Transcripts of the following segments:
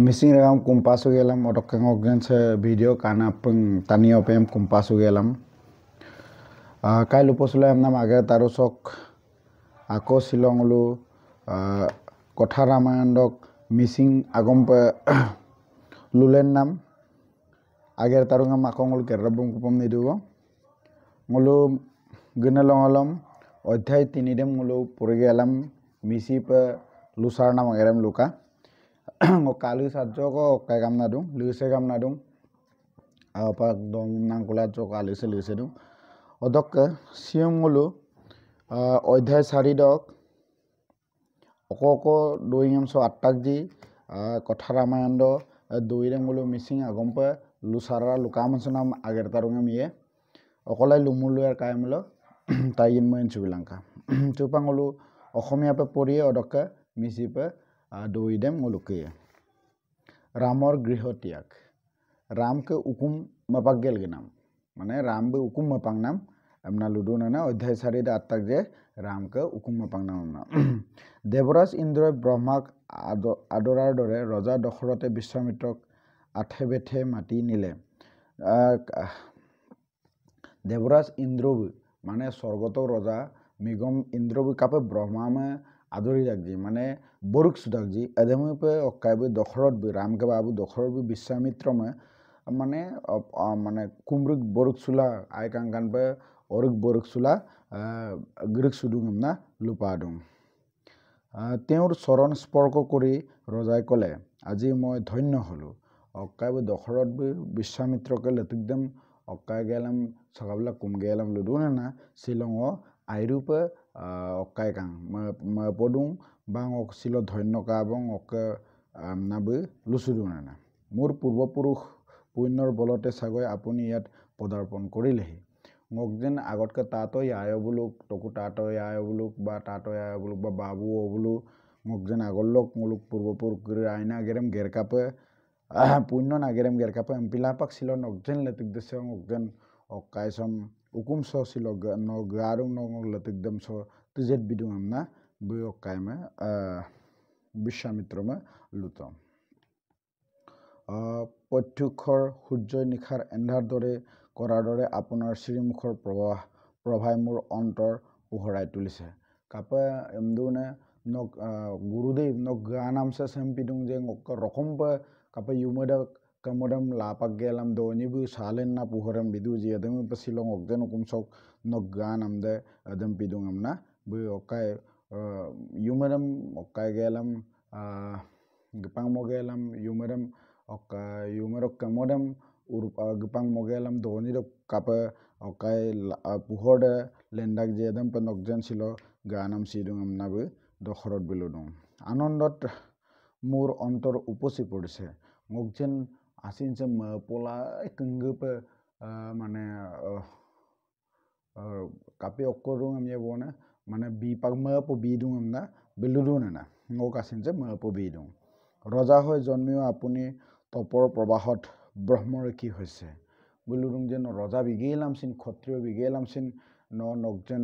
Missing ram kumpasu gelam odok kengok gense video kana peng taniyo pem kumpasu gelam kai luposule amna mage tarusok ako silonglu kotha ramayandok missing agom pe lulen nam ager tarunga makongul kerabum kupom nidugo ngulu gunalongolom অধ্যায় 3 dem ngulu purigelam misi pe lusar nam agerem luka kalu sajo ko kai kam nadung luse kam nadung apa dom nangkula jo kalu se luse dung odok sium ngulu অধ্যায় 4 dok okoko doingam so attak ji kotha ramayando doire ngulu missing agompa lusara lukam sunam ager tarungam ye okolai lumulu er kaimlo tayin moen chubilanka chupangulu অসমীয়া pay পড়িয়ে অডকে মিসি pay দইদেম nguluke রামর গৃহ ত্যাগ রামকে উকুম মাপাক গেল গনাম মানে রাম বে উকুম মাপাং নাম আমনা লুদুনা না অধ্যায় 4 আত্তাক যে রামকে উকুম মাপাং নাম না দেবরাজ ইন্দ্রই ব্রহ্মাক আদরার দরে রজা দশরথে বিশ্বামিত্রক আঠে বেঠে মাটি নিলে দেবরাজ ইন্দ্রবু মানে স্বর্গত রজা मिगम इंद्रबु कापे ब्रह्मा में आदरी जागजी माने बोरुक सुदागजी अदमे पे ओकाबे दशरथ बे राम के बाबू दशरथ बे विश्वामित्र में माने माने कुमरुक बोरुक सुला आय कांगान पे ओरुक बोरुक सुला गृक सुदुंगम ना लुपादुं तेउर चरण स्पर्श करी रजाय कले আজি মই ধন্য হলো ओकाबे दशरथ बे विश्वामित्र के लतिकदम ओकाय गेलम सगाबला कुम गेलम लुदुना ना शिलंगो आइरुपे ओकाय कां मपदुं बां ok silo ধন্য কাবং ok নাবে লুসুদুনা না মোর পূর্বপুরুষ পুণ্যৰ বলতে সাগয় আপুনি ইয়াত পদাৰ্পণ কৰিলেহি মোক যেন আগতকে তাতই আয় বুলুক তকু তাতই আয় বুলুক বা তাতই আয় বুলুক বা বাবু বুলু মোক যেন আগলক মুলুক পূর্বপুরুষ আইনা গেরম গেরকাপে পুণ্য না গেরম গেরকাপে এমপিলাপাক ছিল নক যেন লেতিক দেছে মোক যেন অকাইসম उकुम सो सिलो न गारुं न लतिकदम सो तुजेत बिदुं हमना बे ओकाय में विश्वामित्र में लुतो पथ्युखर সূৰ্য নিখাৰ এন্ধাৰ দৰে কৰাৰ দৰে আপোনাৰ শ্ৰীমুখৰ প্ৰভাই মোৰ অন্তৰ পোহৰাই তুলিছে কাপে এমদুনে নক গুৰুদেৱ নক গানামছে সেমপিদুং যে ৰকম কাপে ইউমদা kamodam lapak gelam doni bu salen na puhoram bidu ji adam pasilong okjen kumsok noggan amde adam pidung amna bu okai yumadam okai gelam gepang mogelam yumadam okai yumarok kamodam gepang mogelam doni dok kapa okai puhode lendak ji adam panokjen silo ganam sidung amna bu Dasharath biludung আনন্দত মোৰ অন্তৰ উপচি পৰিছে মোক যেন আছিনছে পোলা কংগপে মানে কাপে অকরুং আমি বনে মানে বিপাক মপ বিদুং না বিলুদুন না মোক আছিনছে মপ বিদুং ৰজা হৈ জন্মিও আপুনি তপৰ প্ৰবাহত ব্ৰহ্মৰক্ষী হৈছে বিলুদুং যেন ৰজা বিগেলামছিন ক্ষত্ৰিয় বিগেলামছিন নকজেন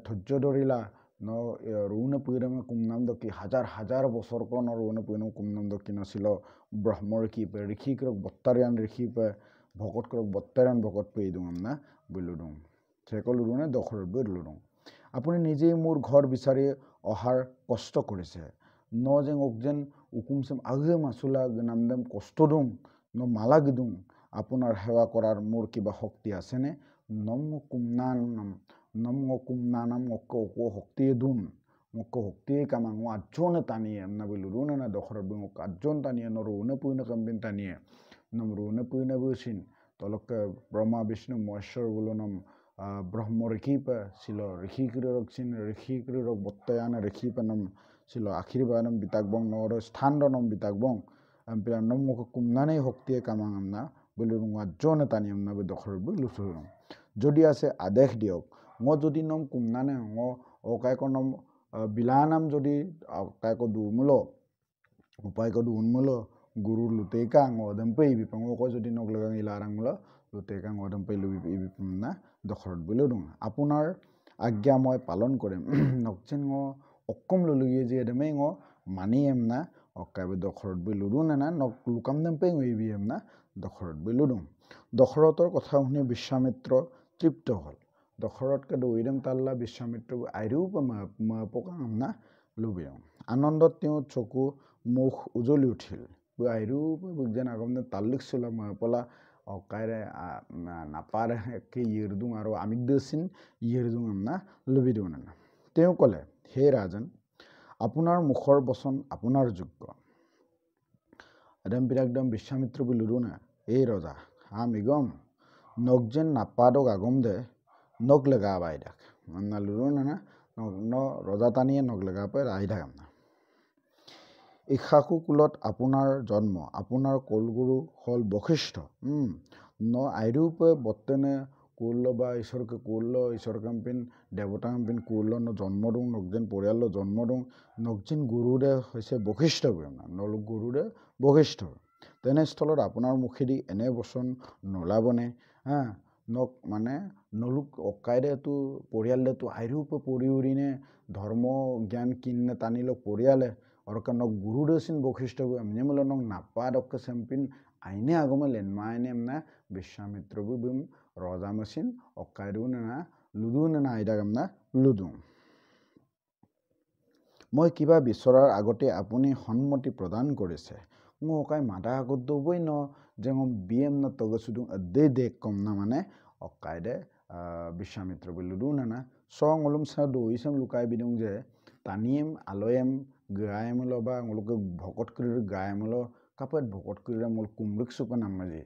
ধৈৰ্য ধৰিলা no runa puirama kumnam do ki হাজার বছর কোন রুনা পুইনো কুমনম দ কি নছিল ব্রহ্মর কি পে ঋষি ক্রক বত্তারিয়ান ঋষি পে ভকত ক্রক বত্তারিয়ান ভকত পে দুম না বিলুদুম সেকল রুনা দখর বিলুদুম আপুনি নিজেই মোর ঘর বিচাৰি অহাৰ কষ্ট কৰিছে ন যেন অকজেন উকুমসম আগে মাসুলা নামদম কষ্ট দুম ন মালা গিদুম আপোনাৰ সেৱা কৰাৰ মোর কিবা শক্তি আছেনে নম কুমনান নমকুমনানাম মক্কো শক্তি দুন মক্কো শক্তি কামাং আজন টানিয়ে না বিলুদুন না দখর বিং আজন টানিয়ে নরুনে পুইনে কম্বিন টানিয়ে নমরুনে পুইনে বুসিন তলক ব্রহ্মা বিষ্ণু মহেশ্বর বলনম ব্রহ্ম ঋষিপে ছিল ঋষিক্রীরকসিন ঋষিক্রীরক বত্তয়ান ঋষিপনম ছিল আশীর্বাদম বিতাকবং নর স্থানদনম বিতাকবং এমপিলা নমক কুমনানে শক্তি কামাং না বিলুদুন আজন টানিয়ে না দখর বিলুসুরম যদি আছে আদেশ দিয়ক ngo যদি নম কুমনানে ngo okai ko nom bilanam যদি okai ko dumulo upai ko dumulo guru luteka ngo dam pei bi pango ko যদি nok lagang ilarang mulo luteka ngo dam pei lubi bi na দখৰত বিলুদুং আপোনাৰ আজ্ঞা মই পালন কৰিম নকচিন ngo অকম ললুয়ে যে এদমে ngo মানি M না অক্কাইবে দখৰত B ludo না নক লুকাম দেম পেং উইবি না দখৰত বি লুডু দখৰতৰ কথা শুনি বিশ্বামিত্ৰ তৃপ্ত হ'ল দখৰতকে দৌৰিম তাল্লা বিশ্বামিত্ৰ আইৰূপ পকাম না লুবিও আনন্দত তেওঁ চকু মুখ উজলি উঠিল আইৰূপ যেন আগম তাল্লিক চলা পলা অক্কাইৰে নাপাৰে একে ইয়েৰদুং আৰু আমিক দেচিন ইয়েৰদুং না লুবিদিও না তেওঁ ক'লে হে ৰাজন আপোনাৰ মুখৰ বচন আপোনাৰ যোগ্য একদম বিশ্বামিত্ৰ বুলি লুডু না এই ৰজা মিগম নক যেন নাপাদক আগম দে নক লেগা বাইদাক না লুডু না ন ৰজা টানিয়ে নক লেগা পাই আহি থাকাম না ইশাকু কুলত আপোনাৰ জন্ম আপোনাৰ কলগুৰু হ'ল বশিষ্ঠ ন আইৰূপে বৰ্তেনে কুল বা ঈশ্বৰকে কুল ঈশ্বৰ কাম্পিন দেৱতা কাম্পিন কুল ন জন্ম দিওঁ নকজেন পৰিয়াল জন্ম দিওঁ নকজেন গুৰুদে হৈছে বশিষ্ঠ নল গুৰুদে বশিষ্ঠ তেনেস্থলত আপোনাৰ মুখেদি এনে বচন নোলাবনে নক মানে নলুক অক্কাইদেতো পৰিয়ালদেতো আইৰূপে পৰিউৰিনে ধৰ্ম জ্ঞান কিনে টানিলক পৰিয়ালে অৰকা নক গুৰুদে চিন বশিষ্ঠ আমনে মূল নক নাপাদক চেম্পিন আইনে আগমে লেনমাইনে না বিশ্বামিত্ৰ বুম ৰজা মেচিন অক্কাইদু না লুডু না আইদাগাম না লুডু মই কিবা বিচৰাৰ আগতে আপুনি সন্মতি প্ৰদান কৰিছে মই অকাই মাদা আগত দবই ন যে বিএম না তগছুদু দে কম না মানে অক্কাইদে বিশ্বামিত্ৰ বুলি লুডু না সং অলম চা দইছম লুকাই বিদুং যে টানিয়েম আলয়েম গায়মল বা মোলকে ভকত কৰি গায়মল কাপত ভকত কৰি মোল কুমলুক সুপা নামাজি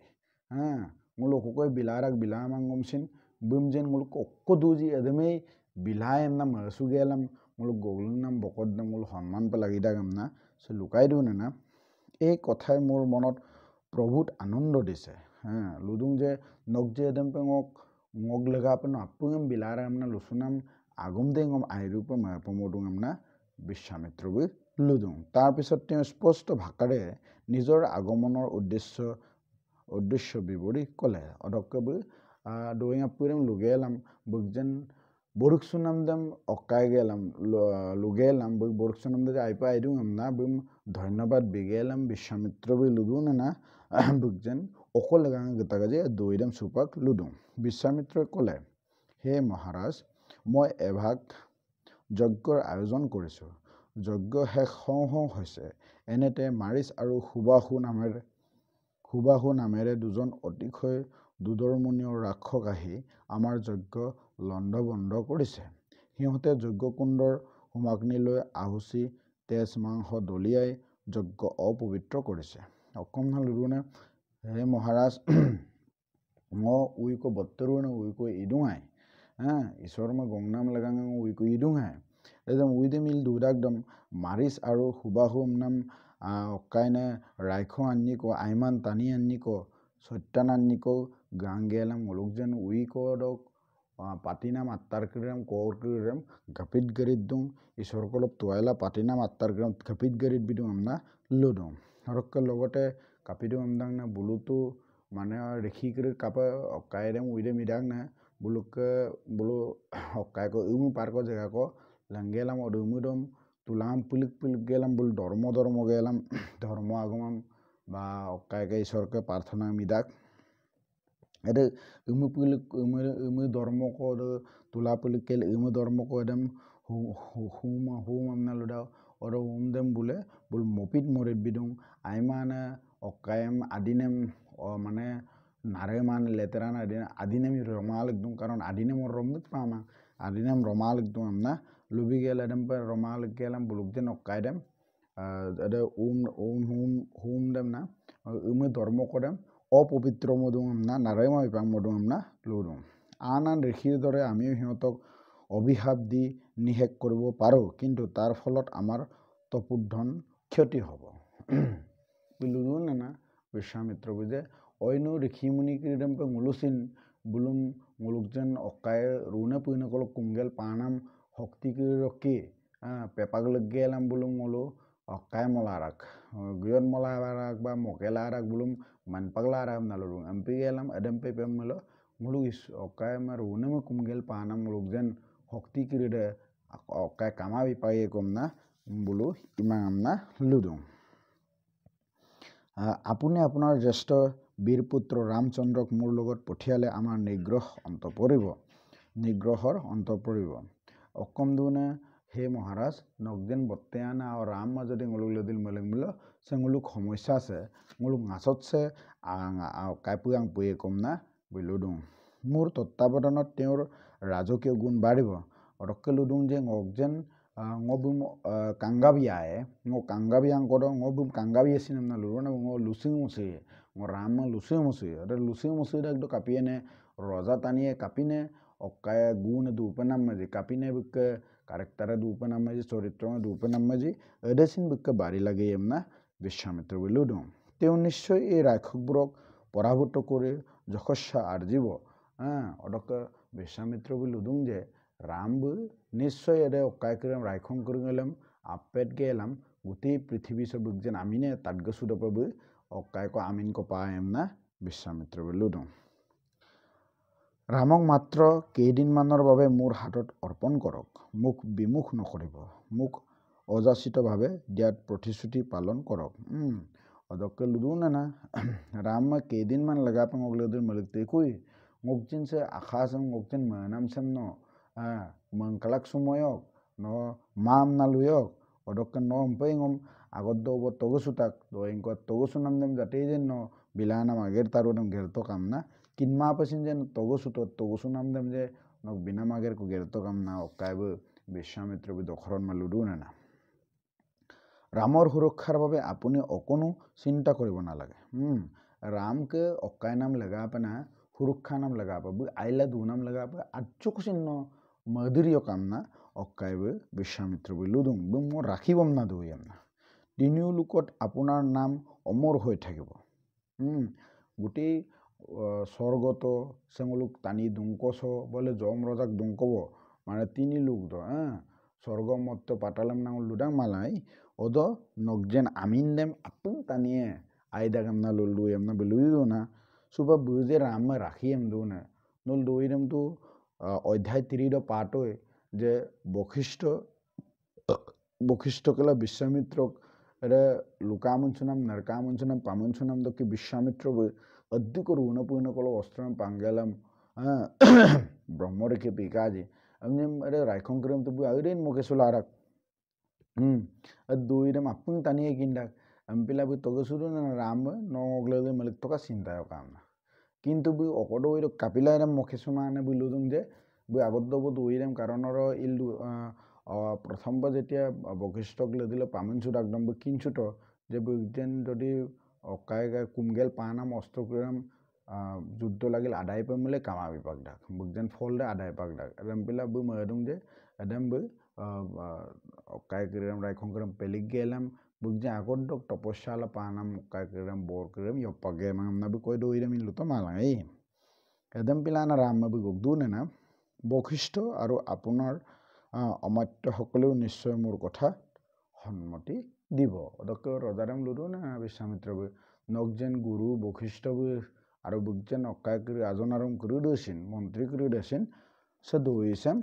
মোল অককৈ বিলাৰাক বিলামাংগমচিন বুম যেন মোল অক্ক দুজি এদমেই বিলায়ম না মাসু গেলাম মোল গগলুং নাম বকত নাম মোল সন্মান পে লাগি দাগাম না সে লুকাই দিও না এই কথাই মোৰ মনত প্ৰভুত আনন্দ দিছে লুডুং যে নক যে এদম pay ngok lega pe apungam bilaram na lusunam আগম দে আইৰূপে মাপমদুঙম না বিশ্বামিত্ৰ বি লুডুং তাৰপিছত তেওঁ স্পষ্ট ভাষাৰে নিজৰ আগমনৰ উদ্দেশ্য বিৱৰি ক'লে অদক্কে বি দৈঙা পুৰম লুগেলাম বুকজেন বৰুকসুনাম দাম অক্কাই গেলাম লুগেলাম বৰুকসুনাম দে আইপা আইদুঙম না বুম ধন্যবাদ বিগেলাম বিশ্বামিত্ৰ বি লুডু না বুকজেন অকল লেগাঙ গতাগাজে দৈদাম সুপাক লুডুং বিশ্বামিত্ৰই ক'লে হে মহাৰাজ মই এভাগ যজ্ঞৰ আয়োজন কৰিছোঁ যজ্ঞ শেষ হওঁ হৈছে এনেতে মাৰিচ আৰু সুবাহু নামেৰে দুজন অতিশয় দুদৰ্মনীয় ৰাক্ষস আহি আমাৰ যজ্ঞ লণ্ড বন্ধ কৰিছে সিহঁতে যজ্ঞকুণ্ডৰ হোমাগ্নিলৈ আহুচি তেজ মাংস দলিয়াই যজ্ঞ অপবিত্ৰ কৰিছে অকম লুডুনে হে মহাৰাজ মই উইকো বত্তৰুনে উইকো ইডুঙাই ঈশ্বৰ মই গংনাম লগাঙ উইকো ইডুঙাই একদম উইদে মিল দুদাকদম মাৰিচ আৰু সুবাহুম নাম অক্কাইনে ৰাইখ আন্নিকো আইমান টানি আন্নিকো সত্যান আন্নিকো গাং গেলাম মুলুক যেন উইকো দক পাতিনাম আত্মাৰ ক্ৰীড়াম কৰ ক্ৰীড়াম ঘপিত গৰিত দুং ঈশ্বৰ কলপ তোৱাইলা পাতিনাম আত্মাৰ ক্ৰীড়াম ঘপিত গৰিত বিদুং আমনা লুডুং হৰককে লগতে কাপিদু আমদাং না বুলুতো মানে ৰেখি কৰি কাপে অক্কাইদেম উইদে মিদাং না বুলুকে বুলু অক্কাইকো উমু পাৰ্ক জেগাকো লাংগেলাম অদুমুদম তুলাম পুলিক গেলাম বুল ধৰ্ম গেলাম ধৰ্ম আগমন বা অক্কাইকে ঈশ্বৰকে প্ৰাৰ্থনা মিদাক এদে উমু পুলিক উমু ধৰ্মকো তুলা পুলিক কেল উমু ধৰ্মকো এদম হুম আমনা লুদাও অৰ হুম দেম বুলে বুল মপিত মৰিত বিদুং আইমানে অক্কাইম আদিনেম মানে নাৰেমান লেতেৰান আদিনেম ৰমাল একদম কাৰণ আদিনেমৰ ৰমদুত পামা আদিনেম ৰমাল একদম আমনা লুবি গেল এদম পে ৰমাল গেলাম বুলুক যেন অক্কাইদেম এদে হুম দেম না উমে ধৰ্ম কদেম অপবিত্ৰ মদুং আমনা নাৰেমা বিপাং মদুং আমনা লুডুং আন ঋষিৰ দৰে আমিও সিহঁতক অভিশাপ দি নিষেধ কৰিব পাৰোঁ কিন্তু তাৰ ফলত আমাৰ তপোধন ক্ষতি হ'ব লুডু না বিশ্বামিত্ৰ বুজে অন্য ঋষিমুনি ক্ৰীড়ম পে মুলুচিন বুলুম মুলুক যেন অক্কাই ৰুনে পুইনে কলক কুংগেল পানাম শক্তি ৰকি পেপাক গেলাম বুলুম মলো অক্কাই মলাৰাক গুয়ন মলাৰাক বা মকেলাৰাক বুলুম মানপাগলা আৰাম নালুৰুং এমপি গেলাম এডম পে পেম মলো মুলুক অক্কাই মাৰ ৰুনে মে কুংগেল পানাম মুলুক যেন শক্তি ক্ৰীড়ে অক্কাই কামা বিপায়ে কম না বুলু ইমান আমনা লুডুং আপুনি আপোনাৰ জ্যেষ্ঠ বীৰপুত্ৰ ৰামচন্দ্ৰক মোৰ লগত পঠিয়ালে আমাৰ নিগ্ৰহৰ অন্ত পৰিব অকম দুনে হে মহাৰাজ নগদেন বত্তেয়ানা আৰু ৰাম মাজতে ngologledil মেলেংবিল সেঙুলুক সমস্যা আছে ngoluk ngaছতছে কাইপুয়াং পুয়ে কমনা বিলুদুং মোৰ তত্ত্বাৱধানত তেওঁৰ ৰাজকীয় গুণ বাঢ়িব অৰক্কেলুদুং যে ngokjen ngobum kanggabiae ngo kanggabiang kodo ngobum kanggabi sinam na lurona ngo lusing musi ngo ram lusing musi ada lusing musi dak do kapiene roza tanie kapine okaya gun du upanam maji kapine bukke karakter du upanam maji চৰিত্ৰ du upanam maji edesin bukke bari lage emna Vishwamitra বিলুদুং তেও নিশ্চয় এই ৰাক্ষসবোৰক পৰাভূত কৰি যশস্যা আৰ্জিব অডকে বিশ্বামিত্ৰ বিলুদুং যে ৰাম নিশ্চয় এদে অকাই কৰিম ৰাইখং কৰি গেলাম আপেট গেলাম গোটেই পৃথিৱী সবক যেন আমিনে তাত গছু দপাব অকাই ক আমিন ক পাম না বিশ্বামিত্র বিলুদুং ৰামক মাত্ৰ কেইদিনমানৰ বাবে মোৰ হাতত অৰ্পণ কৰক মোক বিমুখ নকৰিব মোক অযাচিতভাৱে দিয়াত প্ৰতিশ্ৰুতি পালন কৰক অদকে লুদুং না ৰাম কেইদিনমান লগা পাঙগলেদের মলিকতে কই ngokjinse akhasam ngokjen manam sem no mangkalak sumoyok no mam naluyok odokke no mpengom agoddo bo togosutak doingko togosunam dem jatejen no bilana mager tarudam gerto kamna kinma pasin jen togosunam dem je no bina mager ko gerto kamna okaibu Vishwamitra বি দখরণ মালুদু না ৰামৰ সুৰক্ষাৰ বাবে আপুনি অকণো চিন্তা কৰিব নালাগে ৰামকে অকাই নাম লগা পানা সুৰক্ষা নাম লগা পাব আইলা দু নাম লগা পাব আচুক চিহ্ন মধুরীয় কামনা অকাইব বিশ্বামিত্র বিলুদুং মোৰ ৰাখিবম না দুইম না তিনিও লোকত আপোনাৰ নাম অমৰ হৈ থাকিব গোটেই স্বৰ্গত সেঙুলুক টানি দুংকছ বলে জম ৰজাক দুংকব মানে তিনি লোক দ স্বর্গ মত্ত পাতালাম নাম লুডাং মালাই ওদ নগজেন আমিন দেম আপন তানিয়ে আইদা কামনা লুলু এমনা বেলুইদো না সুবা বুজে রাম রাখি এম দো না নল দইরম তো অধ্যায় 3 পাটই যে বখিষ্ঠ কলা বিশ্বামিত্রক এরে লুকামুনছুনাম নরকামুনছুনাম পামুনছুনাম দকি বিশ্বামিত্র অদ্দিক রুণ পুইন কল অস্ত্রম পাঙ্গেলাম ব্রহ্মরেখে পিকাজি আমি আরে রাইখং করিম তো আইরেন মুখে সুলারাক দুইরম আপন তানিয়ে কিন্ডাক আম্পিলা বি তগসুরু না রাম নগলেদে মালিক তকা চিন্তায় কামনা কিন্তু বি অকড ওইর কাপিলাইরাম মুখে সুমানে বিলুদুং যে বি আগদ্দব দুইরম কারণর ইল প্রথমবার যেতিয়া বশিষ্ঠক লেদিলে পামনছু ডাকদম বি কিনছুট যে বিজেন যদি অকাই কুমগেল পানাম অস্ত্রক্রিয়াম যুদ্ধ লাগিল আদায় পামিলে কামাবি পাক ডাক বুকজেন ফলদে আদায় পাক ডাক এদমপিলা বই ময়দুং যে এদম বই অকাই কিরাম রাইখং কিরাম পেলিক গেলাম বুকজেন আগদ্দক তপস্যালা পানাম অকাই কিরাম বর কিরাম ইয়পাগে মামনা বি কই দইরাম ইলুতো মালাই এদমপিলা না রাম বি গগদুনে না বশিষ্ঠ আৰু আপোনাৰ অমাত্যসকলেও নিশ্চয় মোৰ কথা সন্মতি দিব অদকে ৰজাৰাম লুদু না বিশ্বামিত্ৰ বি নগজেন গুৰু বশিষ্ঠ বি আৰু বুকজেন অকাই কৰি আজনাৰম কৰি দৈছিন মন্ত্ৰী কৰি দৈছিন সে দৈছাম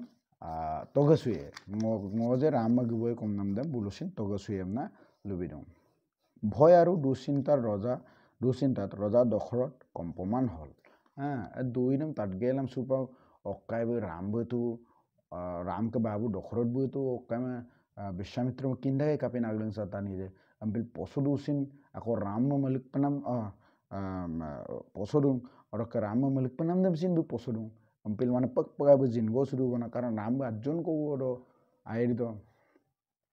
তগসুয়ে মজে ৰাম গিবই কম নাম দেম বুলুছিন তগসুয়ে না লুবিদম ভয় আৰু দুশ্চিন্তাত ৰজা দশৰথ কম্পমান হল দুইনম তাত গেলাম সুপা অকাই বই রাম বইতো রামকে বাবু দশরথ বইতো অকাই বিশ্বামিত্র কিন্দাই কাপিন আগলেন সাতানি যে আম্পিল পশুদুসিন আকৌ রাম মালিক পানাম পছদুং অরকে রাম মালিক পানাম দেমসিন বি পছদুং আম্পিল মানে পক পকাই বি জিনগো সুদু বনা কারণ রাম আটজন কো ওডো আইরিতো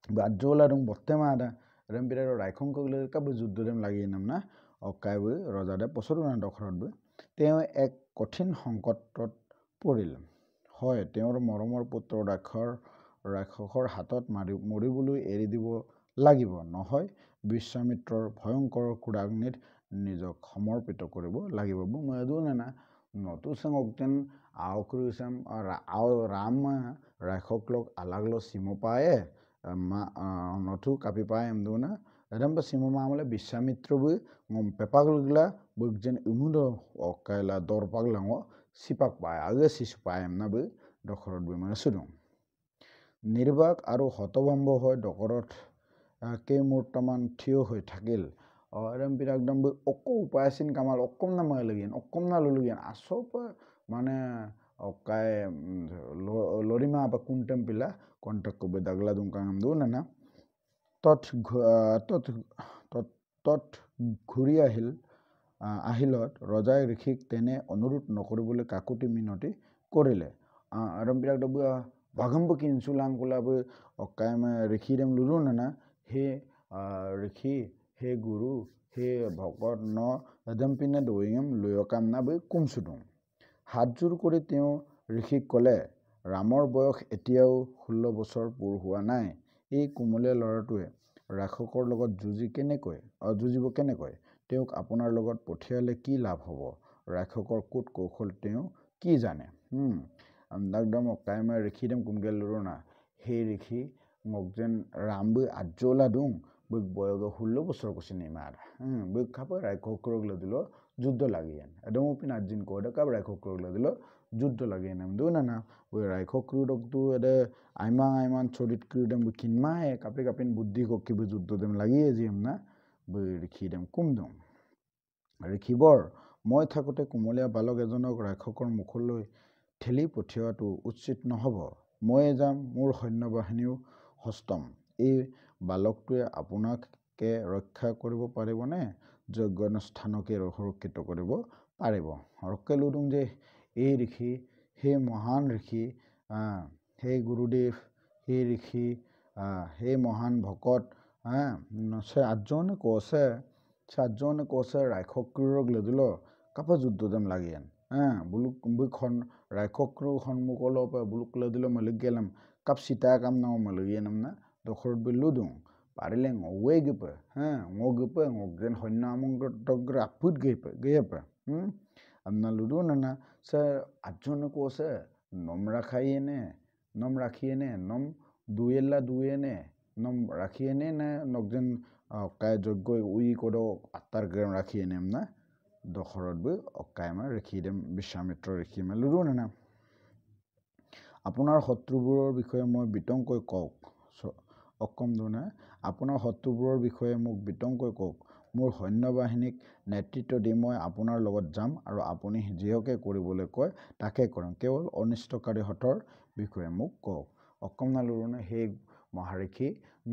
বাজ্জোলা দং বত্তেমা আদা রেমপিরা রাইখং কগলে কাবি যুদ্ধ দেম লাগি নাম না অকাই বই রজাদে পছদু না দশরথ বই তেওঁ এক কঠিন সংকটত পৰিল হয় তেওঁৰ মৰমৰ পুত্ৰ ৰাক্ষসৰ হাতত মৰিবলৈ এৰি দিব লাগিব নহয় বিশ্বামিত্ৰৰ ভয়ংকৰ কুৰাগ্নিত নিজক সমৰ্পিত কৰিব লাগিব ময়দু না নতু সঙ্গতেন আওক্রুসাম রাম রাক্ষসক আলাগলো সিমো পায়ে নথু কাপি পায় এমদু না এদম সিমো মামলে বিশ্বামিত্র বই পেপাগলা বুকজেন ইমুদ অকাইলা দর পাগলাঙ সিপাক পায় আগে শিশু পায় এমনা বই দশরথ বই মানে শুধু নির্বাক আৰু হতভম্ব হৈ দশৰথ কেইমূৰ্তমান থিয় হৈ থাকিল Adam pinagdam bu okko upayasin kamal okkom na malagian okkom na lulugian asopa mana okai lorima apa kuntam pila kontak ko bedagla dungkang do nana tot ঘূৰি আহিলত ৰজাই ঋষিক তেনে অনুৰোধ নকৰিবলৈ কাকুতি মিনতি কৰিলে আৰম্ভিক দবু ভাগম্ব কিনচুলাং কোলাবু অকাইমে ঋষিদেম লুৰু নানা হে ঋষি হে গুৰু হে ভকত ন এদম পিনে দৈয়ম লয়কাম না বৈ কুমচুদুং হাতজোৰ কৰি তেওঁ ঋষিক ক'লে ৰামৰ বয়স এতিয়াও 16 বছৰ পূৰ হোৱা নাই এই কোমলীয়া ল'ৰাটোৱে ৰাক্ষকৰ লগত যুঁজিব কেনেকৈ তেওঁক আপোনাৰ লগত পঠিয়ালে কি লাভ হ'ব ৰাক্ষকৰ কুট কৌশল তেওঁ কি জানে একদম কাইমা ঋষিদেম কুমগেল লুৰুনা হে ঋষি মগজেন ৰামবু আজ্জলা দুং বৈক বয়স 16 বছৰ কচিনি মাৰ বৈক খাব ৰাক্ষকক লদিল যুদ্ধ লাগিয়েন এদম পিন আজ্জিন কোডা কাব ৰাক্ষকক লদিল যুদ্ধ লাগিয়েন দু নানা বৈ ৰাক্ষক ক্ৰুডকটো এদে আইমান চৰিত ক্রুডম কিনমায়ে কাপিন বুদ্ধি ককিব যুদ্ধ দেম লাগিয়ে জিম না বৈ ঋষিদেম কুমদুং ঋষিবৰ মই থাকোতে কোমলীয়া বালক এজনক ৰাক্ষকৰ মুখলৈ ঠেলি পঠিওৱাটো উচিত নহব মই যাম মোৰ সৈন্য বাহিনীও হস্তম এই বালকটোৱে আপোনাকে ৰক্ষা কৰিব পাৰিবনে যজ্ঞস্থানকে সুৰক্ষিত কৰিব পাৰিব ৰকে লুডুং যে এই ঋষি হে মহান ঋষি হে গুৰুদেৱ হে ঋষি হে মহান ভকত সে আঠজনে কৈছে ৰাক্ষসক্ৰূৰক লদিল কাপা যুদ্ধ দেম লাগিয়েন বুলুকখন ৰাক্ষসক্ৰূৰ সন্মুখলৈ বুলুক লদিল মালিক গেলাম কাপ চিতা কাম নাও মালিগিয়েনাম না দখৰত বিলুদুং পাৰিলে ngwe গেপে ngogেন সৈন্য আমংগ্ৰ আপুত গেপে আমনা লুদু নানা সে আঠজনে কৈছে নম ৰাখিয়েনে নম দুয়েনে নম ৰাখিয়েনে না নগজেন অকাই যজ্ঞ উই কদ আত্তাৰ গ্ৰাম ৰাখিয়েনে না দখৰত বৈ অকাইমা ঋষিদেম বিশ্বামিত্ৰ ঋষিমা লুৰু নানা আপোনাৰ শত্ৰুবোৰৰ বিষয়ে মই বিতংকৈ কওক অকম দুনে আপোনাৰ শত্ৰুবোৰৰ বিষয়ে মোক বিতংকৈ কওক মোৰ সৈন্য বাহিনীক নেতৃত্ব দি মই আপোনাৰ লগত যাম আৰু আপুনি যিহকে কৰিবলৈ কয় তাকে কৰিম কেৱল অনিষ্টকাৰী হতৰ বিষয়ে মোক কওক অকম না লুৰুনে হে Maharishi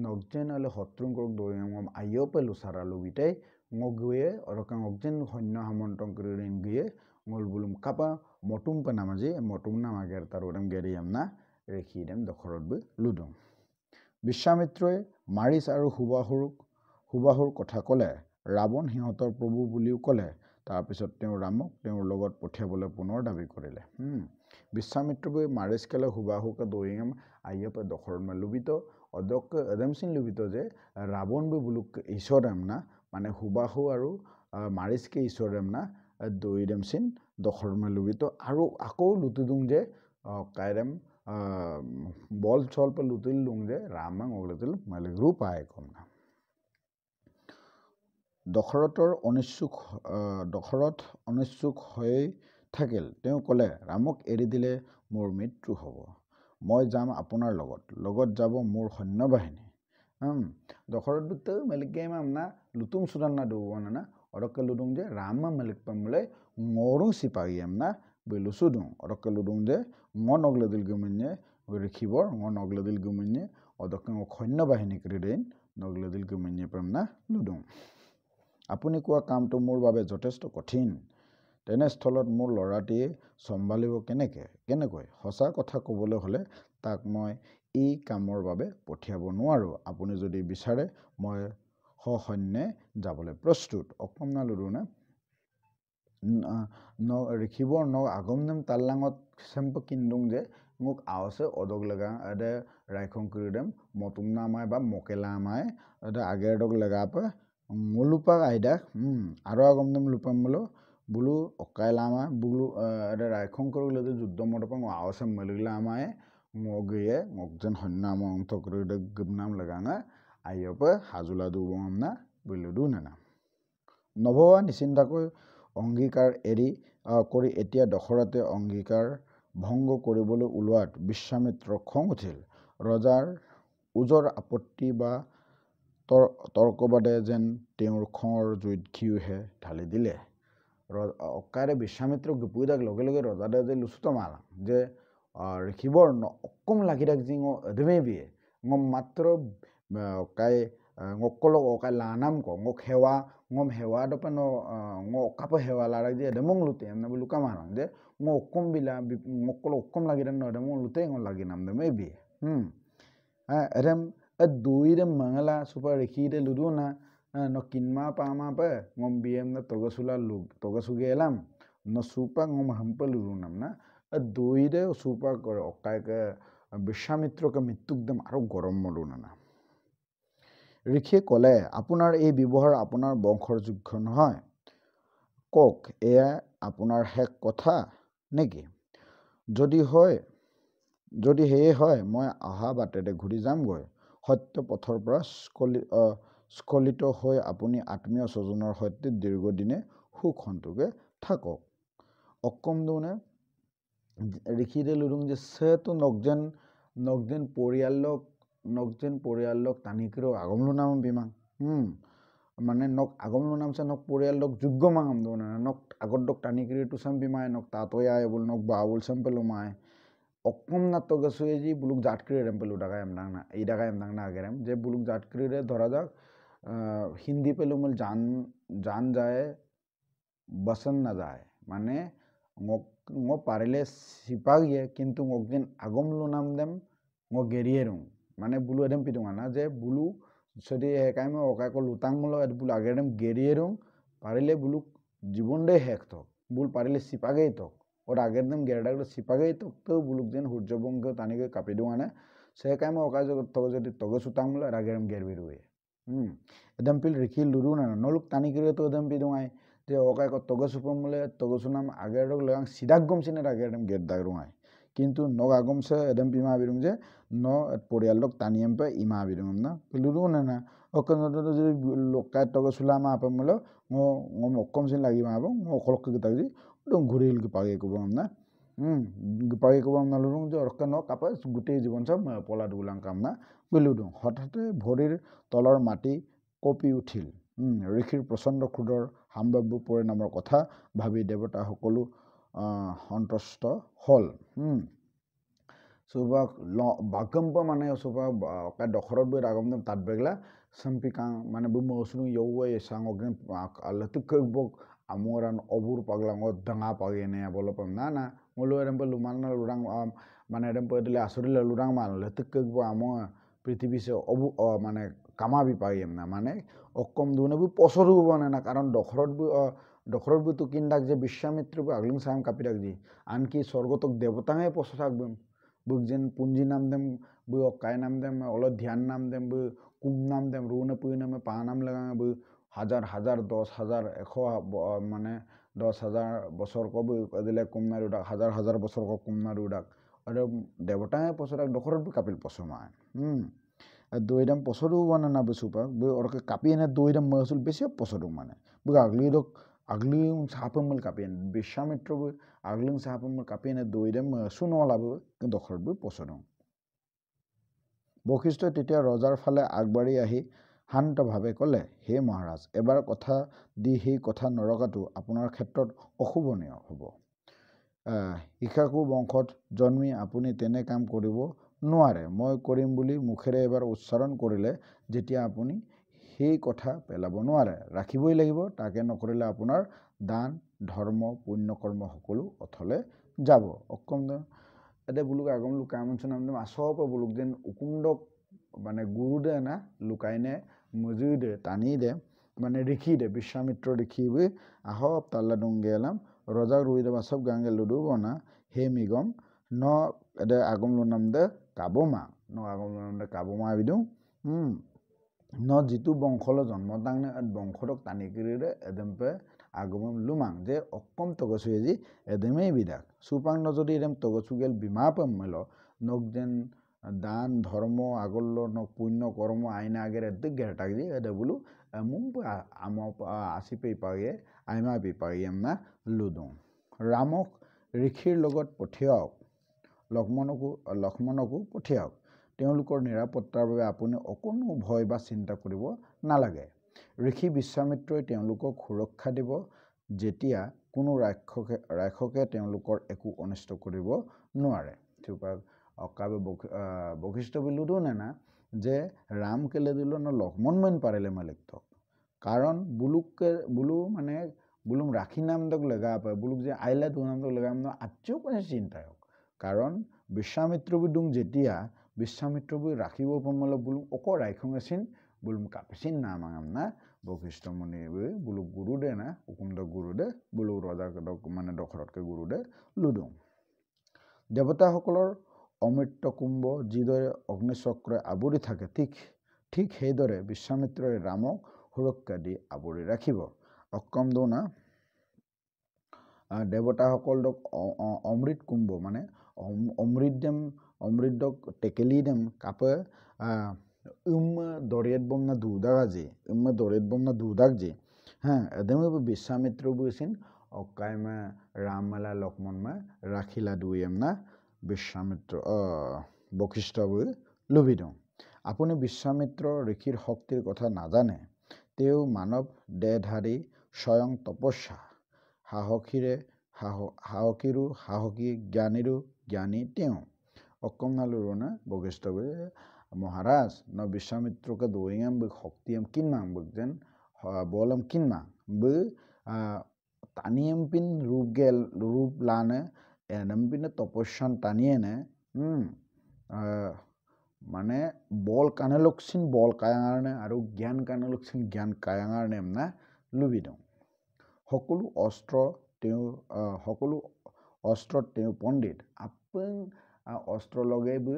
নগজেনালে শত্ৰুংকক দৈয়ম আইয়পে লুচাৰা লুবিটাই ngogwe orokang ogjen honno hamontong kririn giye ngol bulum kapa motum panamaji motum na mager tarodam geriyam na rekhidem dokhorot bu ludum বিশ্বামিত্ৰই মাৰিচ আৰু হুবাহুৰ কথা ক'লে ৰাৱণ সিহঁতৰ প্ৰভু বুলিও ক'লে তাৰপিছত তেওঁ ৰামক তেওঁৰ লগত পঠিয়াবলৈ পুনৰ দাবী কৰিলে বিশ্বামিত্ৰই মাৰিচ কেলে হুবাহুকে দৈয়ম আইয়পে দখৰত লুবিত অদক এদমসিন লুবিত যে ৰাৱণ বুলুক ঈশ্বৰম না মানে হুবাহু আৰু মাৰিচকে ঈশ্বৰম না দৈয়মসিন দখৰত লুবিত আৰু আকৌ লুতুদুং যে কাইৰম বল চল পে লুতিল লুং যে ৰামাং অগলতিল মালিক ৰূপ আয় কম না দখৰত অনিচ্ছুক হৈ থাকিল তেওঁ ক'লে ৰামক এৰি দিলে মোৰ মৃত্যু হ'ব মই যাম আপোনাৰ লগত যাব মোৰ সৈন্য বাহিনী দখৰত বুত মালিক গেম আমনা লুতুম সুদান না দুবনা না অৰকে লুদুং যে ৰামা মালিক পামলে ngorung sipai amna belusudung orok ludung de ngonogledil gumenye ঋষিবৰ ngonogledil gumenye odokang khonna bahini kriden nogledil gumenye pamna ludung আপুনি কোৱা কামটো মোৰ বাবে যথেষ্ট কঠিন তেনে স্থলত মোৰ লৰাটিয়ে সম্ভালিব কেনেকৈ হসা কথা ক'বলৈ হলে তাক মই এই কামৰ বাবে পঠিয়াব নোৱাৰো আপুনি যদি বিচাৰে মই সৈন্যে যাবলৈ প্ৰস্তুত অকমনা লুৰুনা ঋষিবৰ আগমনম তাল্লাঙত চেম্প কিন্দুং যে মোক আওছে অদক লগা এডে ৰাইখং কৰিডম মতুম নামায় বা মকেলা আমায় এডে আগেৰ দক লগাপে মুলুপাক আইডা আৰু আগমনম লুপামলো বুলু অকাইলামা বুলু এডে ৰাইখং কৰিলে যুদ্ধ মতপং আওছে মলিগলা আমায় মগিয়ে মকজন সন্নাম অন্ত কৰিডে গবনাম লগাঙা আইয়পে হাজুলা দুবমনা বুলুদু নানা নভৱা নিচিন্তাকৈ অংগীকাৰ কৰি এতিয়া দখৰতে অংগীকাৰ ভংগ কৰিবলৈ ওলোৱাত বিশ্বামিত্ৰ খং উঠিল ৰজাৰ উজৰ আপত্তি বা তৰ্কবাদে যেন তেওঁৰ খঙৰ জুইত ঘিউহে ঢালি দিলে। অকাৰে বিশ্বামিত্ৰক গুপুইদাক লগে লগে ৰজাদে যে লুচুত মালা যে ঋষিবৰ অকম লাগি থাক যি অধমে বিয়ে মাত্ৰ অকাই ngokkolok okai lanam ko ngok hewa dope no ngokapa hewa larak je demong lute amna bulu kamarang je ngokom bila ngokkolok okom lagi dan no demong lute ngol lagi nam de maybe adem adui de mangala super riki de luduna no kinma pama pe ngom biem na togasula lug togasugelam no supa ngom hampa ludunam na adui de supa kore okai ke Vishwamitra ke mituk dem aro gorom moluna na ঋষিয়ে ক'লে আপোনাৰ এই ব্যৱহাৰ আপোনাৰ বংশৰ যোগ্য নহয় কক এয়া আপোনাৰ শেষ কথা নেকি যদি সেয়ে হয় মই অহা বাটেৰে ঘূৰি যামগৈ সত্য পথৰ পৰা স্খলিত হৈ আপুনি আত্মীয় স্বজনৰ সৈতে দীৰ্ঘদিনে সুখ সন্তোষে থাকক অকম দুনে ঋষিৰে লুৰুং যে সেটো নগজেন পৰিয়ালক তানিকিৰো আগমলো নাম বিমাং মানে নক আগমলো নাম সে নক পৰিয়ালক যোগ্য মাঙম দোনা নক আগদক তানিকিৰি টুসাম বিমাই নক তাতয়া এবল নক বাউল সেম্পেল মাই অকম নাটক গছুয়ে জি বুলুক জাটকিৰি ৰেম্পেলু ডাকা এমদাং না এই ডাকা এমদাং না আগেৰাম যে বুলুক জাটকিৰি রে ধরা যাক হিন্দি পেলুমল জান যায় বসন না যায় মানে ngok parile sipagie কিন্তু ngok jen agomlu nam dem ngok gerierung মানে বুলু এডম পিদুং না যে বুলু যদি হেকাইমে ওকাইকো লুতাং মলো এড বুলু আগেডম গেরিয়েরুং পারিলে বুলু জীবন দে হেক তক বুল পারিলে সিপাগেই তক ওর আগেরদম গেরডাগলো সিপাগেই তক তো বুলুক যেন সূর্যবংকে তানিকে কাপিদুং আনে সে হেকাইমে ওকাই তক যদি তগে সুতাং মলো এড আগেডম গেরবিরুয়ে এডম পিল রিখি লুরু না নলুক তানিকিরে তো এডম পিদুং আই যে ওকাইকো তগে সুপম মলে তগে সুনাম আগেরডক লগাং সিদাক গমছিনে আগেডম গেরদাগরুং আই কিন্তু নগ আগমসে এডম পিমা বিরুং যে ন পৰিয়ালক টানিয়েম পে ইমা বিরুং না লুরু না অকন যদি লোকাই তগে সুলামা আপে মলে ngom okom sin lagi ma bang okolok ke kita ji dong guril ke pagi ko bang na pagi ko bang na lurung je orkan no kapa gute জীবন সব পলা দুলাং কাম না বিলুদুং হঠাতে ভৰিৰ তলৰ মাটি কপি উঠিল ঋষিৰ প্ৰচণ্ড ক্ৰোধৰ সম্ভাব্য পৰিণামৰ কথা ভাবি দেৱতা সকলো সন্তুষ্ট হল সুবা বাগম্প মানে সুবা কা দখৰত বৈ ৰাগম তাত বেগলা sampikan মানে bu mosunu yowe sangogin alatukbok amoran obur paglango danga pagene bolopam na ngolo rempe lumanna lurang মানে rempe dile asuri lurang mal letukbo amo পৃথিবী সে অবু মানে কামাবি পাইম না মানে অকম দুনে বু পসরু বনে না কারণ দখরত বু তো কিন্দাক যে বিশ্বামিত্র বু আগলিং সাম কাপি রাখ দি আনকি স্বর্গতক দেবতাঙে পস থাকবেন বুক যেন পুঞ্জি নাম দেম বু অকাই নাম দেম অল ধ্যান নাম দেম বু কুম নাম দেম রুনে পুই নামে পা নাম লাগাঙে বু হাজার 10,000 100 মানে 10,000 বছর কব দিলে কুমনারু ডাক হাজার বছর ক কুমনারু ডাক আর দেবতাঙে পসরাক দখরত বু কাপিল পসমায় দইদাম পসরু মানে না বেসুপা বে ওরকে কাপিয়ে না দইদাম মহসুল বেশি পসরু মানে বে আগলিং সাহাপমল কাপিয়ে বিশ্বামিত্র বে আগলিং সাহাপমল কাপিয়ে না দইদাম সুনলা বে দখরত বে পসরু বশিষ্ঠ তেতিয়া ৰজাৰ ফালে আগবাঢ়ি আহি শান্তভাৱে ক'লে হে মহাৰাজ এবাৰ কথা দি সেই কথা নৰকাটো আপোনাৰ ক্ষেত্ৰত অশুভনীয় হ'ব ইশাকু বংশত জন্মি আপুনি তেনে কাম কৰিব নোৱাৰে মই কৰিম বুলি মুখেৰে এবাৰ উচ্চাৰণ কৰিলে যেতিয়া আপুনি সেই কথা পেলাব নোৱাৰে ৰাখিবই লাগিব তাকে নকৰিলে আপোনাৰ দান ধৰ্ম পুণ্য কৰ্ম সকলো অথলে যাব অকম এতে বুলুক আগম লুকামন নাম আসপ বুলুক যেন উকুণ্ডক মানে গুরু দে না লুকাইনে মজুই দে টানি দে মানে ঋষি দে বিশ্বামিত্র ঋষি বি আহপ তাল্লা ডুঙ্গেলাম রজা রুই দে সব গাঙ্গে লুডু বনা হে মিগম ন এদে আগম লুনাম দে কাবমা ন আগম লুনাম দে কাবমা বিদু ন জিতু বংশল জন্ম দাংনে বংশক টানিকিরি দে এদেমপে আগমন লুমাং যে অকম তগসুয়ে যি এদেমেই বিদাক সুপাং ন যদি এদেম তগসুগেল বিমা পমেল নক যেন দান ধর্ম আগল্য নক পুণ্য কর্ম আইনা আগের এদিক গেরটাক দি এদে বুলু মুং আম আসি পে পাগে আইমা পে পাগে না লুদুং রামক ঋষিৰ লগত পঠিয়াওক লক্ষ্মণকো পঠিয়াওক তেওঁলোকৰ নিৰাপত্তাৰ বাবে আপুনি অকণো ভয় বা চিন্তা কৰিব নালাগে। ঋষি বিশ্বামিত্ৰই তেওঁলোকক সুৰক্ষা দিব যেতিয়া কোনো ৰাক্ষসে তেওঁলোকৰ একো অনিষ্ট কৰিব নোৱাৰে। অকাবে বশিষ্ঠ বিলুদো নেনা যে রাম কেলে দিল না লক্ষ্মণ মেন পারেলে মালিক কারণ বুলুম রাখি নাম দক লেগা পায় বুলুক যে আইলা দু নাম দক লেগা আচ্ছেও কোনো চিন্তায়ক কারণ বিশ্বামিত্রবি দুং যেতিয়া বিশ্বামিত্রবি রাখিব পমলে বুলুম অক রাইখঙেছিন বুলুম কাপেছিন নাম না বশিষ্ঠ মুনি বুলুক গুরু দে না হুকুম দক গুরু দে বুলুক রজা দক মানে দশরথকে গুরু দে লুদুং দেৱতাসকলৰ অমৃত কুম্ভ যিদৰে অগ্নিচক্ৰই আৱৰি থাকে ঠিক সেইদৰে বিশ্বামিত্ৰই ৰামক সুৰক্ষা দি আৱৰি ৰাখিব। অক্কম দৌনা দেৱতাসকলক অমৃত কুম্ভ মানে অমৃতক টেকেলি দেম কাপে দৰিয়াত বংনা দুদাগ যি হ্যাঁ এদমে বিশ্বামিত্র বুঝিন অকাইমে রাম মেলা লক্ষ্মণ মে রাখিলা দুইম না বিশ্বামিত্র বশিষ্ঠ বই লুবি দিওঁ আপুনি বিশ্বামিত্ৰ ঋষিৰ শক্তিৰ কথা নাজানে তেওঁ মানৱ দেহধাৰী স্বয়ং তপস্যা সাহসী জ্ঞানীৰো জ্ঞানী তেওঁ অক্কম নালুৰণে বশিষ্ঠ বই মহারাজ ন বিশ্বামিত্রকে দোয়ম বি শক্তিম কিনমাং বকজেন বলম কিনমাং বি তানিয়েম পিন রূপ লানে এনম পিনে তপস্যান টানিয়েনে মানে বল কানেলকসিন বল কায়াঙারনে আৰু জ্ঞান কানেলকসিন জ্ঞান কায়াঙাৰনে না লুবি দিওঁ সকলো অস্ত্ৰ তেওঁ পণ্ডিত আপন অস্ত্ৰ লগে বি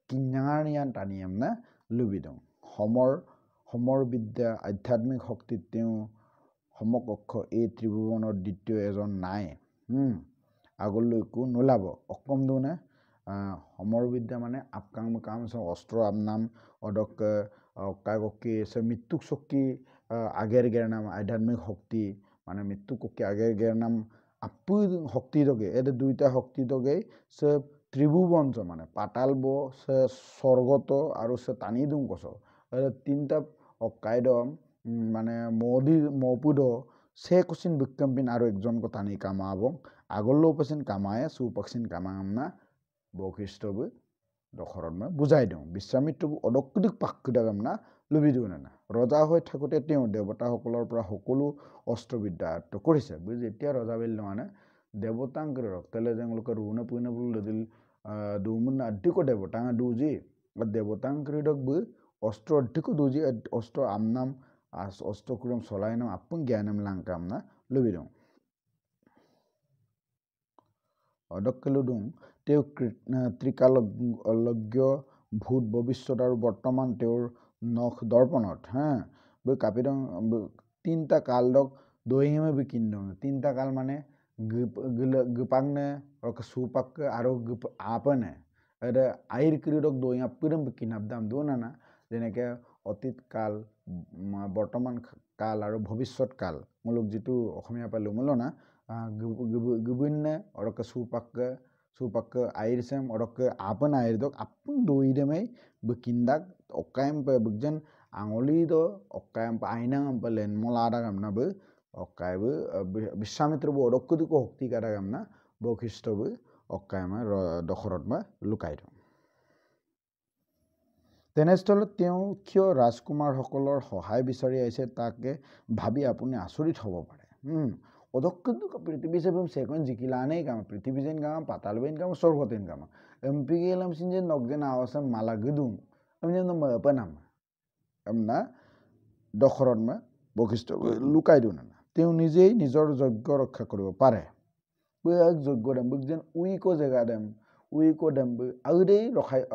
কিঞ্জাঙাৰ নিয়ান টানিয়েম না লুবি দিওঁ সমৰ বিদ্যা আধ্যাত্মিক শক্তিত তেওঁ সমকক্ষ এই ত্ৰিভুৱনৰ দ্বিতীয় এজন নাই আগলৈকো নোলাব অক্কম দৌনে সমৰ বিদ্যা মানে আপকাং কাম অস্ত্ৰ আমনাম অদক কাগকি সে মৃত্যুক চক্কি আগের গের নাম আধ্যাত্মিক শক্তি মানে মৃত্যু কক্কি আগের গের নাম আপু শক্তি দগে এদের দুইটা শক্তি দগে সে ত্রিভুবন মানে পাতাল ব সে স্বর্গত আর সে টানি দিওঁ কছ তিনটা কাইদম মানে মপুদ সে কচিন বিক্রমপিন আর একজনকে টানি কামাব আগলো পেচিন কামায় সুপক্সিন কামাম না বশিষ্ঠবু দশরথ মই বুঝাই দিওঁ বিশ্বামিত্ৰবু অদক্ষিক পাক্ষিদাগাম না লুবি দিওঁ না ৰজা হৈ থাকোঁতে তেওঁ দেৱতাসকলৰ পৰা সকলো অস্ত্ৰবিদ্যা আয়ত্ত কৰিছে বুজি এতিয়া ৰজা বিল মানে দেৱতাংক তেলে তেওঁলোকে ৰুণে পুইনে বুলি দিল দুমুন আধিক দেৱতাং দুজি দেৱতাংক বি অস্ত্ৰ অধিক দুজি অস্ত্ৰ আমনাম অস্ত্ৰ কুৰম চলাই নাম আপুন জ্ঞানম লাংকাম না লুবি দিওঁ অদক্কেলু দুং তেওঁ ত্ৰিকালজ্ঞ ভূত ভৱিষ্যত আৰু বৰ্তমান তেওঁৰ নখ দৰ্পণত বৈ কাপি দং তিনটা কালদক দৈহিমে বিকিন্দং তিনটা কাল মানে গপাংনে সুপাক আৰু আপনে এটা আইৰ ক্ৰীড়ক দৈ আপিৰম বিকিনাব দাম দৌ না যেনেকে অতীত কাল বৰ্তমান কাল আৰু ভৱিষ্যৎ কাল মূলক যিটো অসমীয়া পালো মূল না গবিনে অৰকে সুপাক আইৰ চেম অৰকে আপন আইৰ দক আপন দৈ দেমে বিকিন্দাক অকাইম বকজেন আঙলি দ অকাইম আইনা লেন মলাডা গামনা বি অকাইব বিশ্বামিত্র বু অদক্ষিক শক্তি কাটা গামনা বশিষ্ঠ বি অকাইমে দশৰথ মই লুকাই দিওঁ তেনেস্থলত তেওঁ কিয় ৰাজকুমাৰসকলৰ সহায় বিচাৰি আহিছে তাকে ভাবি আপুনি আচৰিত হ'ব পাৰে অদক্ষিক পৃথিৱী সেবম সেকন জিকিলা নেই কাম পৃথিৱী যেন কাম পাতাল বেন কাম স্বর্গতেন কাম এমপি গেলাম সিনজে নকজেন আওয়াসে মালা গদুম আমি যেন মপনাম এমনা দশৰথ মই বশিষ্ঠ লুকাই দিওঁ না তেওঁ নিজেই নিজৰ যজ্ঞ ৰক্ষা কৰিব পাৰে যজ্ঞ দেম যেন উইকো জেগা দেম উইকো দেম আগদেই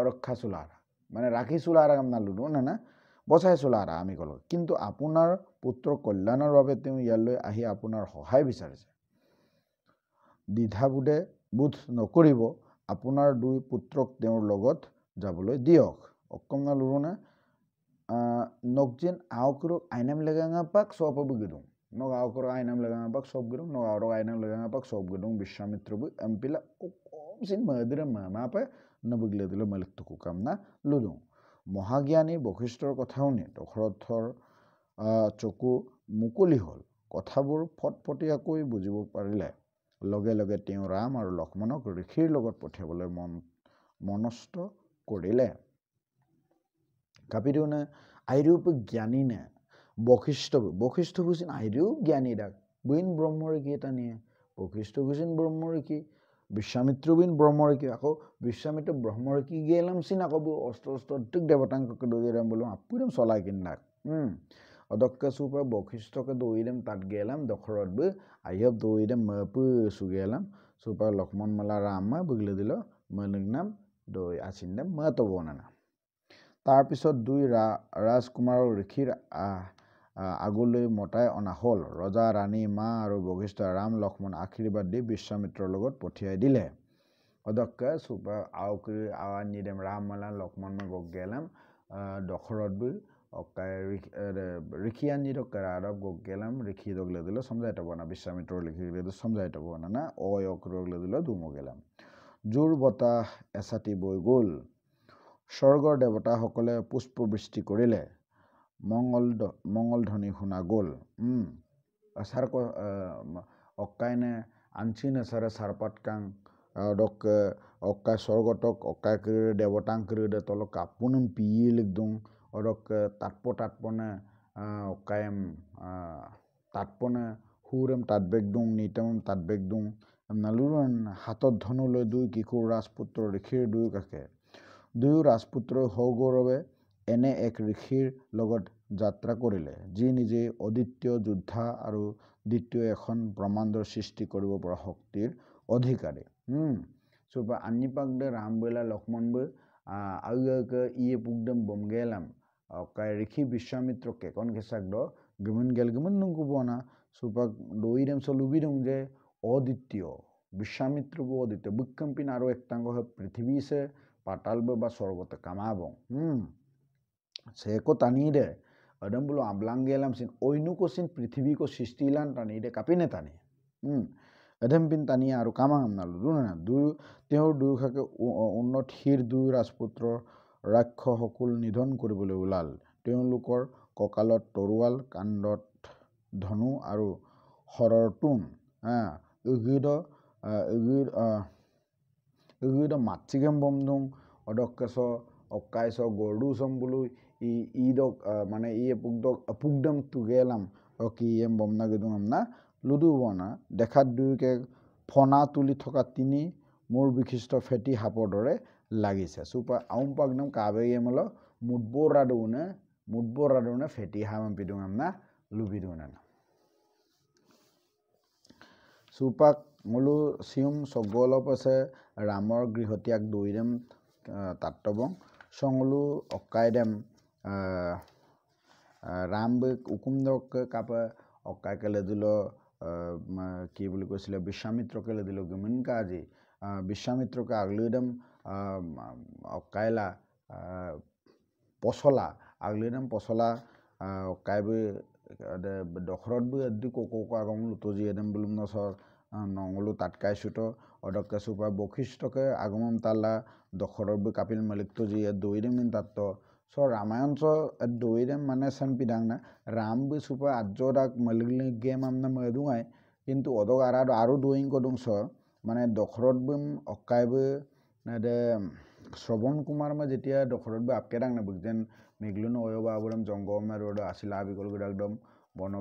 ৰক্ষা চোলাৰা মানে ৰাখি চোলাৰা কাম নালুনো না বচাই চোলাৰা আমি কলো কিন্তু আপোনাৰ পুত্ৰ কল্যাণৰ বাবে তেওঁ ইয়ালৈ আহি আপোনাৰ সহায় বিচাৰিছে দ্বিধাবোধ নকৰিব আপোনাৰ দুই পুত্ৰক তেওঁৰ লগত যাবলৈ দিয়ক অক্কম নালুৰণে নকজেন আওকৰক আইনাম লেগাঙা পাক সব বগিদুং নগ আওকরক আইনাম লেগাঙা পাক সব গিদুং নগ আওকরক আইনাম লেগাঙা পাক সব গিদুং বিশ্বামিত্র বি এমপিলা sin madre mape nabugile dilo malik tuku kamna ludung মহাজ্ঞানী বশিষ্ঠৰ কথা শুনি দশৰথৰ চকু মুকলি হ'ল কথাবোৰ ফটফটীয়াকৈ বুজিব পাৰিলে লগে লগে তেওঁ ৰাম আৰু লক্ষ্মণক ঋষিৰ লগত পঠিয়াবলৈ মনস্থ কৰিলে কাপিদুনে আইৰূপ জ্ঞানী নে বশিষ্ঠ বুঝিন আইরূপ জ্ঞানী ডাক বইন ব্রহ্মরেখি এটা নিয়ে বশিষ্ঠ বুঝিন ব্রহ্মরেখি বিশ্বামিত্র বিন ব্রহ্মরেখি আকৌ বিশ্বামিত্র ব্রহ্মরেখি গেলাম সিন আকৌ অস্ত্ৰ ঠিক দেৱতাংককে দৌৰিম বলো আপুদম চলাই কিনাক অদক্কে সুপা বশিষ্ঠকে দৌৰিম তাত গেলাম দখৰত বি আইয়ব দৌৰিম মপু সুগেলাম সুপা লক্ষ্মণ মালা ৰাম বুগলে দিল মনিক নাম দৈ আছিন্দাম মতো বনানা তাৰ পিছত দুই ৰাজকুমাৰক ঋষিৰ আগলৈ মতাই অনা হ'ল ৰজা ৰাণী মা আৰু বশিষ্ঠ ৰাম লক্ষ্মণ আশীৰ্বাদ দি বিশ্বামিত্ৰৰ লগত পঠিয়াই দিলে অদক্কে সুপা আউকৰি আৱানি দেম ৰাম মালা লক্ষ্মণ গক গেলাম দখৰত বি অকাই ঋষি আনি দক্কাৰ আৰব গক গেলাম ঋষি দগলে দিল সমজাই তব না বিশ্বামিত্ৰৰ লিখি দিলে সমজাই তব না অয়ক ৰগলে দিল দুমো গেলাম জোৰ বতাহ এছাতি বৈ গ'ল স্বৰ্গৰ দেৱতাসকলে পুষ্পবৃষ্টি কৰিলে মঙ্গল ধ্বনি শুনা গ'ল আসাৰ অকাইনে আনচিন আসাৰে সাৰপাতকাং ডক অকাই স্বৰ্গতক অকাই দেৱতাং কৰিলে তলক আপুনম পিয়ে লিখদুং অডক তাৎপনে অকাইম তাৎপনে হুৰম তাতবেগদুং নিতম তাতবেগদুং নালুৰন হাতত ধনু লৈ দুই কিশোৰ ৰাজপুত্ৰ ঋষিৰ দুই কাষে দুয়ো ৰাজপুত্ৰই সগৌৰৱে এনে এক ঋষিৰ লগত যাত্ৰা কৰিলে যি নিজে অদ্বিতীয় যোদ্ধা আৰু দ্বিতীয় এখন ব্ৰহ্মাণ্ডৰ সৃষ্টি কৰিব পৰা শক্তিৰ অধিকাৰী সুপা আন্নিপাকদে ৰাম বইলা লক্ষ্মণ বই আউকে ইয়ে পুকদম বমগেলাম অকাই ঋষি বিশ্বামিত্ৰকে কন কেচাক দ গমন গেল গমন নংকু বনা সুপাক দৌৰিম চলুবিদং যে অদ্বিতীয় বিশ্বামিত্ৰ অদ্বিতীয় বিক্ৰমপিন আৰু একটাঙ্গ হয় পৃথিৱী সে পাতাল বা স্বর্গতে কামাবং সেको तानी दे अदम बोलो आबलांग गेलाम सिन ओइनु को सिन पृथ्वी को सृष्टिलान तानी दे कापिने तानी अदम पिन तानी आरो कामाम नालु रुना दुई तेहर दुई खाके उन्नत हिर दुई राजपुत्र राक्ष हकुल निधन কৰিবলৈ ওলাল তেওঁলোকৰ ককালত তৰুৱাল কাণ্ডত ধনু আৰু হৰৰ টুন উগিদ মাতচিগেম বমদুং অদক্কেছ অকাইছ গৰদুসম বুলু ইদক মানে ইয়ে পুগদম তুগেলাম কি এম বমনা গেদুং আমনা লুডু বনা দেখাত দুইকে ফনা তুলি থকা তিনি মোৰ বিশিষ্ট ফেটি হাপৰ দৰে লাগিছে সুপা আউম পাগদম কাবে এমল মুডবোৰাডুনে ফেটি হাম পিদুং আমনা লুবিদুনা সুপাক মলু সিউম সগলপ আছে ৰামৰ গৃহত্যাগ দৈৰেম তাত্তবং সংলু অকাইদেম ৰাম উকুমদক কাপে অকাইকেলে দিল কি বুলি কৈছিলে বিশ্বামিত্ৰকে দিল গমন কাজি বিশ্বামিত্ৰকে আগলিদম অকাইলা পছলা আগলিদম পছলা অকাইবে দখৰত বি আদি কোকো আগম লুতজি এদম বুলুম নসৰ নংলু তাতকাই সুত অদক্কে সুপা বশিষ্ঠকে আগমন তালা দখৰত বি কাপিল মালিক তো জি দৈৰেম মিন তাত্ত স ৰামায়ণ স দৈৰেম মানে সম্পিদাং না ৰাম বি সুপা আজ্জদাক মালিকলি গেম আমনা মদুঙাই কিন্তু অদক আৰো দৈং কদুং স মানে দখৰত বিম অকাইবে নাদে শ্ৰৱণ কুমাৰ মা যেতিয়া দখৰত বি আপকেদাং না বুকজেন মেগলুন অয়বা আবুৰম জঙ্গমে ৰোড আসিলা আবিকল গডাকদম বন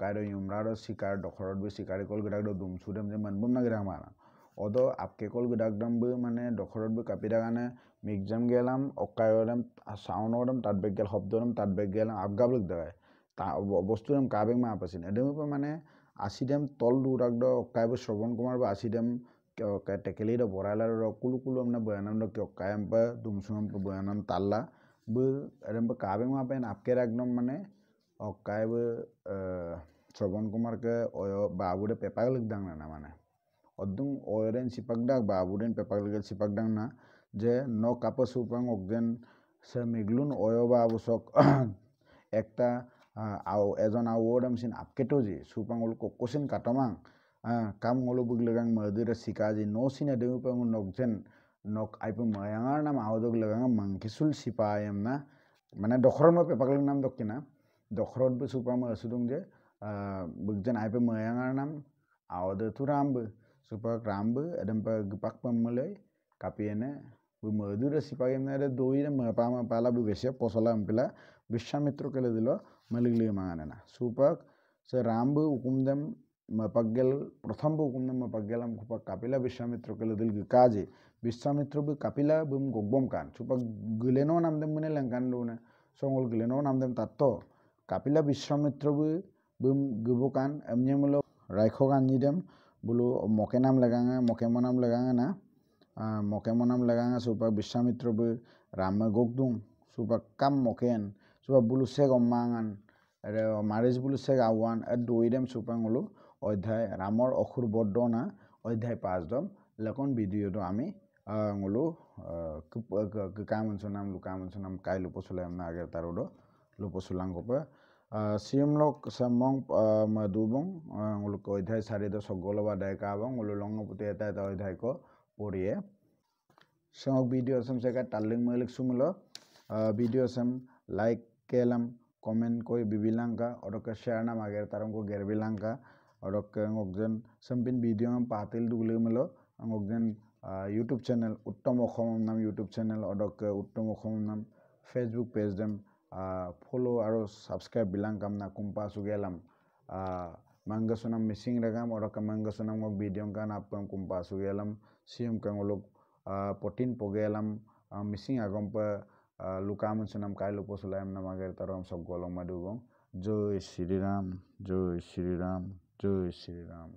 কায়দ ইমৰাৰ শিকাৰ দখৰত বি শিকারি কল গডাকদম দুমসুদম যে মানবম না গডাক মানা অদ আপকে কল গডাকদম বি মানে দখৰত বি কাপিদা গানে মিগজাম গেলাম অকায়দম সাউনদম তাত বেগেল শব্দদম তাত বেগেলাম আপগাবলক দেগায় তা বস্তুদম কাবেগ মা আপাসিন এদম মানে আসিদম তল দুরাকদ অকায়ব শ্ৰৱণ কুমাৰ বা আসিদম টেকেলি দ বরাইলার কুলু কুলু আমনা বয়ানাম দ অকায়ম পা দুমসুম পা বয়ানাম তাল্লা বি এদম পা কাবেগ মা পেন আপকে একদম মানে অকায়ব শ্ৰৱণ কুমারকে বাবুদে পেপাগলক দাং না মানে অদুং অয়রেন সিপাকদাক বাবুদেন পেপাগলক সিপাকদাং না যে ন কাপা সুপাং অকজেন সে মেগলুন অয়বা আবসক একটা এজন আউডম সিন আপকেটো জি সুপাং উল কোকোসিন কাটমাং kam ngolo buglegang madira sikaji no sina deu pang nokjen nok aipu mayangar nam awdog legang mangkisul sipayam na mane dokhron ma pepakling nam dokkina dokhrot bu supama asudung je bugjen aipu mayangar nam awde tu rambu supak rambu edempa gepak pammalai kapiene bu madura sipayam na de doire mapama pala bu besya posala ampila Vishwamitra kele dilo maligli mangana supak se rambu ukumdem mapaggel protham bu ukumdem mapaggelam kupak kapila Vishwamitra kele dil gikaji Vishwamitra bu kapila bum gogbom kan supak guleno namdem mune lengkan duna songol guleno namdem tatto kapila Vishwamitra bu bum gubukan emnyemulo raikhokan nidem bulu mokenam leganga mokemonam leganga na mokemonam leganga supak Vishwamitra bu ramme gogdung supak kam moken supak bulu seg omangan maris bulu seg awan doidem supak ngulu অধ্যায় ৰামৰ অসুৰ বৰ্ধনা অধ্যায় 5 দম লেখন ভিডিঅটো আমি ngulu kamunsunam lukamunsunam kai luposulam na agar tarudo luposulang kopa siumlok samong madubong ngulu ko অধ্যায় 4 do sogolo ba dai ka bang ngulu longo puti eta eta অধ্যায় ko poriye song video sam se ka taling malik sumulo video sam like kelam comment koi bibilangka odoka share na mager tarong ko gerbilangka odok ngokjen sampin video am patil dugle melo ngokjen YouTube channel Uttom Okhom nam YouTube channel odok Uttom Okhom nam Facebook page dem follow aro subscribe bilang kam na kumpa sugelam mangasunam missing regam odok mangasunam ngok video kan apam kumpa sugelam sium kan olok potin pogelam missing agam pa lukamun sunam kai lupo sulayam namager tarom sob golong madugong Jai Shri Ram Jai Shri Ram Jai Shri Ram